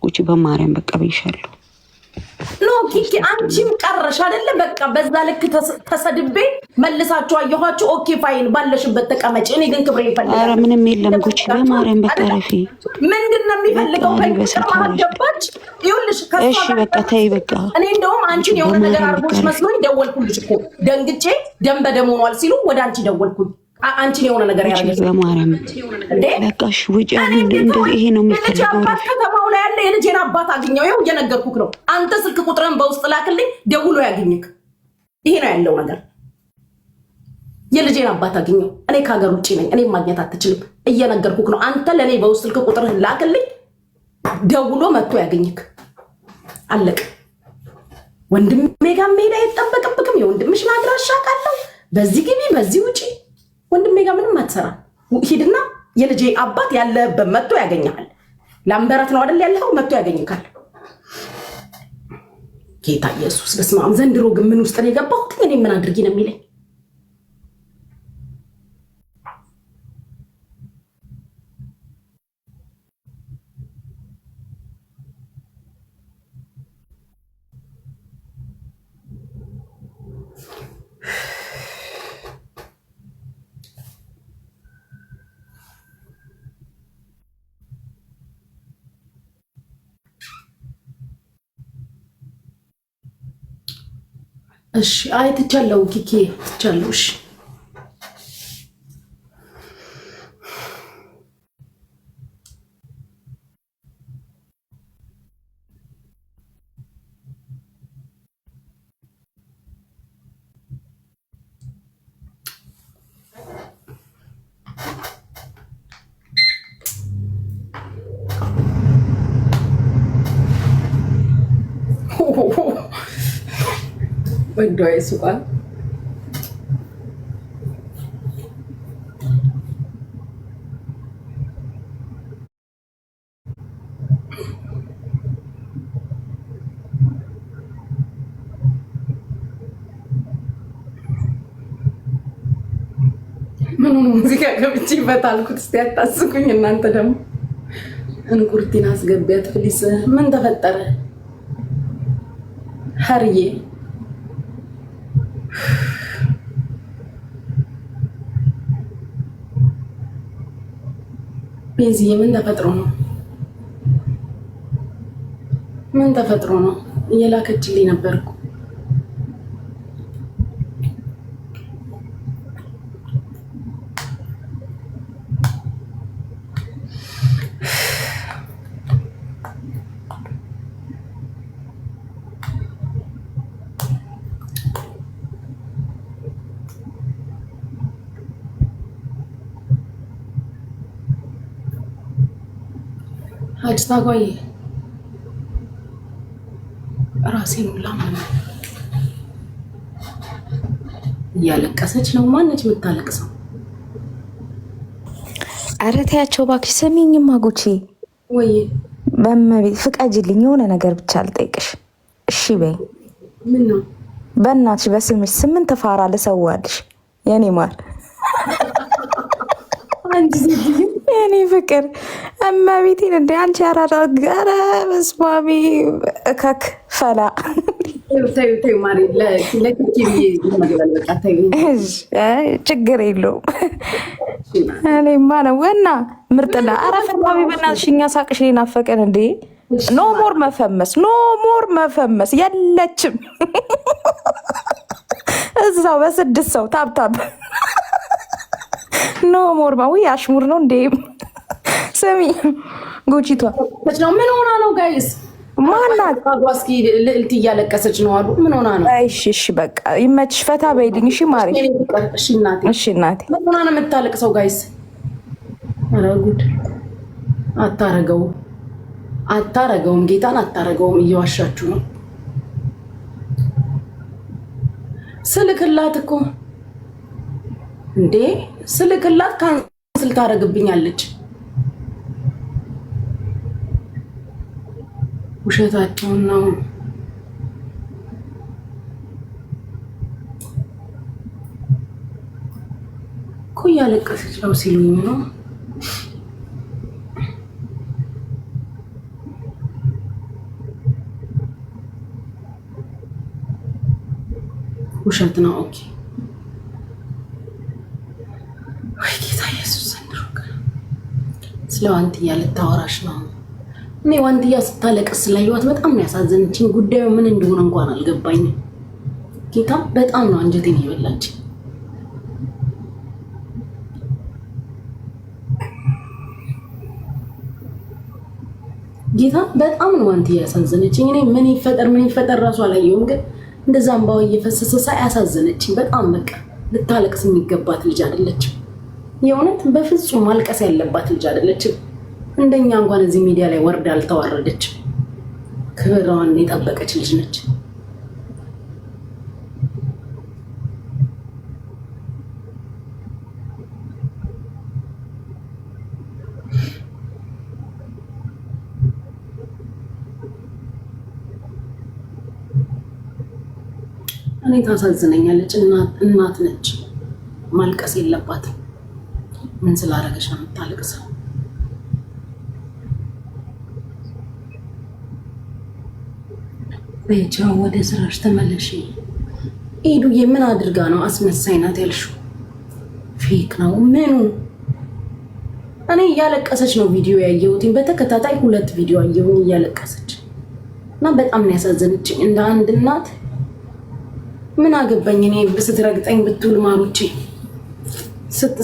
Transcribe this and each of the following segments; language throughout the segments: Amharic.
ውጪ በማርያም በቃ ብይሻለሁ። ኖ ኪኪ አንቺም ቀረሽ አይደለ? በቃ በዛ ልክ ተሰድቤ መልሳችሁ አየኋችሁ። ኦኬ ፋይን ባለሽበት ተቀመጪ። እኔ ግን ክብሬ ይፈልጋል። ኧረ ምንም የለም ጉቺ በማርያም በቃ ረፊ። ምንድነው የሚፈልገው? ገባች? ይኸውልሽ እሺ በቃ ተይ በቃ። እኔ እንደውም አንቺን የሆነ ነገር አርጎሽ መስሎኝ ደወልኩልሽ እኮ ደንግጬ ደም በደም ሆኗል ሲሉ ወደ አንቺ ደወልኩኝ። አንቺን የሆነ ነገር ያደረገች በማርያም በቃሽ ውጪ። እንደው ይሄ ነው የሚፈልገው። ከተማው ላይ ያለ የልጄን አባት አግኘው። ይኸው እየነገርኩህ ነው። አንተ ስልክ ቁጥርን በውስጥ ላክልኝ፣ ደውሎ ያግኝክ። ይሄ ነው ያለው ነገር። የልጄን አባት አግኘው። እኔ ከሀገር ውጭ ነኝ። እኔ ማግኘት አትችልም። እየነገርኩህ ነው። አንተ ለእኔ በውስጥ ስልክ ቁጥርህን ላክልኝ፣ ደውሎ መጥቶ ያግኝክ። አለቅ። ወንድሜ ጋር መሄድ አይጠበቅብክም። የወንድምሽን አድራሻ አውቃለሁ። በዚህ ግቢ በዚህ ውጪ። ወንድሜ ጋር ምንም አትሰራ። ሂድና የልጄ አባት ያለበት መጥቶ ያገኛል። ላምበረት ነው አይደል ያለው? መጥቶ ያገኝካል። ጌታ ኢየሱስ በስመ አብ። ዘንድሮ ግን ምን ውስጥ ነው የገባሁት? እኔ ምን አድርጊ ነው የሚለኝ? እሺ አይ ትቻለው ኪኪ ትቻለው። እሺ ወንዶ አይሱቃል። ምን ሙዚቃ ገብቼ በታልኩት እስቲ አታስቁኝ እናንተ ደግሞ። እንቁርቲን አስገቢያት ፕሊስ። ምን ተፈጠረ ሀርዬ? ቤዚ ምን ተፈጥሮ ነው? ምን ተፈጥሮ ነው? እየላከችልኝ ነበርኩ። አዲስ አበባ ራሴን ሁላ እያለቀሰች ነው። ማነች የምታለቅሰው? ኧረ ተያቸው እባክሽ። ስሚኝማ ጉቺ ወይ በመቤት ፍቀጅልኝ፣ የሆነ ነገር ብቻ ልጠይቅሽ እሺ በይ። ምን ነው? በእናትሽ በስምሽ 8 ፋራ ልሰዋልሽ የኔ ማር አንቺ የኔ ፍቅር እመቤቴን እንደ አንቺ ያራዳ ጋራ በስማሚ እከክ ፈላ ችግር የለውም። እኔማ ነው ወና ምርጥና አረፈባቢ በእናትሽ እኛ ሳቅሽ ናፈቀን እንዴ። ኖ ሞር መፈመስ፣ ኖ ሞር መፈመስ የለችም። እዛው በ6 ሰው ታብታብ ኖ ሞር ማዊ አሽሙር ነው እንዴ? ስሚ ጉቺቷ ምን ሆና ነው ጋይስ? ማናት አጓስኪ ልዕልት እያለቀሰች ነው አሉ። ምን ሆና ነው? እሺ በቃ ይመችሽ፣ ፈታ በይልኝ። እሺ ማሪ፣ እሺ እናቴ። ምን ሆና ነው የምታለቅሰው ጋይስ? ኧረ ጉድ! አታረገውም፣ ጌታን አታረገውም። እየዋሻችሁ ነው። ስልክላት እኮ እንዴ ስልክላት ካንስል ታረግብኛለች። ውሸታቸውን ነው እኮ። እያለቀሰች ነው ሲሉኝ ነው። ውሸት ነው። ኦኬ ወይ ጌታ ኢየሱስ ዘንድሮ ስለ ዋንትያ ልታወራሽ ነው። እኔ ዋንትያ ስታለቅስ ስላየኋት በጣም ያሳዘነችኝ። ጉዳዩ ምን እንደሆነ እንኳን አልገባኝም። ጌታ በጣም ነው አንጀቴን የበላችኝ። ጌታ በጣም ነው ዋንትያ ያሳዘነችኝ። እኔ ምን ይፈጠር ራሱ አላየሁም፣ ግን እንደዛ እንባዋ እየፈሰሰ ሳይ ያሳዘነችኝ በጣም። በቃ ልታለቅስ የሚገባት ልጅ አይደለችም። የእውነት በፍጹም ማልቀስ ያለባት ልጅ አይደለችም። እንደኛ እንኳን እዚህ ሚዲያ ላይ ወርዳ አልተዋረደችም። ክብሯን የጠበቀች ልጅ ነች። እኔ ታሳዝነኛለች። እናት ነች፣ ማልቀስ የለባትም። ምን ስላደረገች ነው የምታለቅሰው? በቻው ወደ ስራሽ ተመለሽ። ኤዱዬ ምን አድርጋ ነው አስመሳይ ናት ያልሽው? ፌክ ነው ምኑ? እኔ እያለቀሰች ነው ቪዲዮ ያየሁት። በተከታታይ 2 ቪዲዮ አየሁኝ እያለቀሰች እና በጣም ነው ያሳዘነችኝ። እንደ አንድ እናት ምን አገባኝ እኔ ስትረግጠኝ ብትውል ማሩቼ፣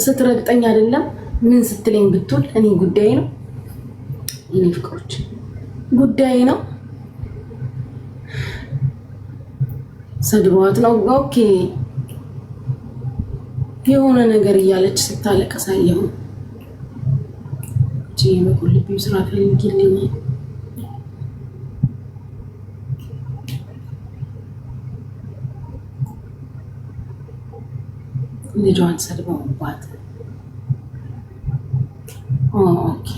ስትረግጠኝ አይደለም ምን ስትለኝ ብትውል እኔ ጉዳይ ነው። እኔ ፍቅሮች ጉዳይ ነው። ሰድቧት ነው ኦኬ፣ የሆነ ነገር እያለች ስታለቅስ አየሁ። እቺ በቁልቢው ስራ ፈልጊልኝ ልጇን ሰድበውባት። ኦኬ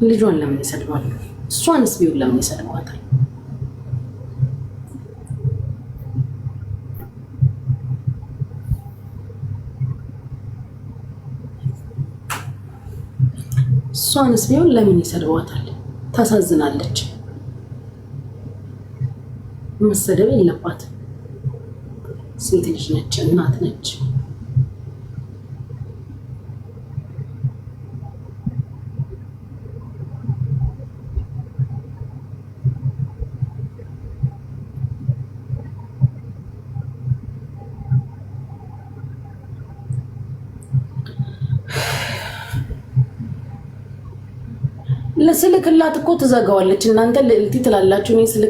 ልጇን ለምን ይሰድባሉ? እሷንስ ቢሆን ለምን ይሰድባታል? እሷንስ ቢሆን ለምን ይሰድባታል? ታሳዝናለች። መሰደብ የለባትም። ሴት ልጅ ነች፣ እናት ነች። ለስልክላት እኮ ትዘጋዋለች። እናንተ ልዕልቲ ትላላችሁ፣ እኔ ስልክ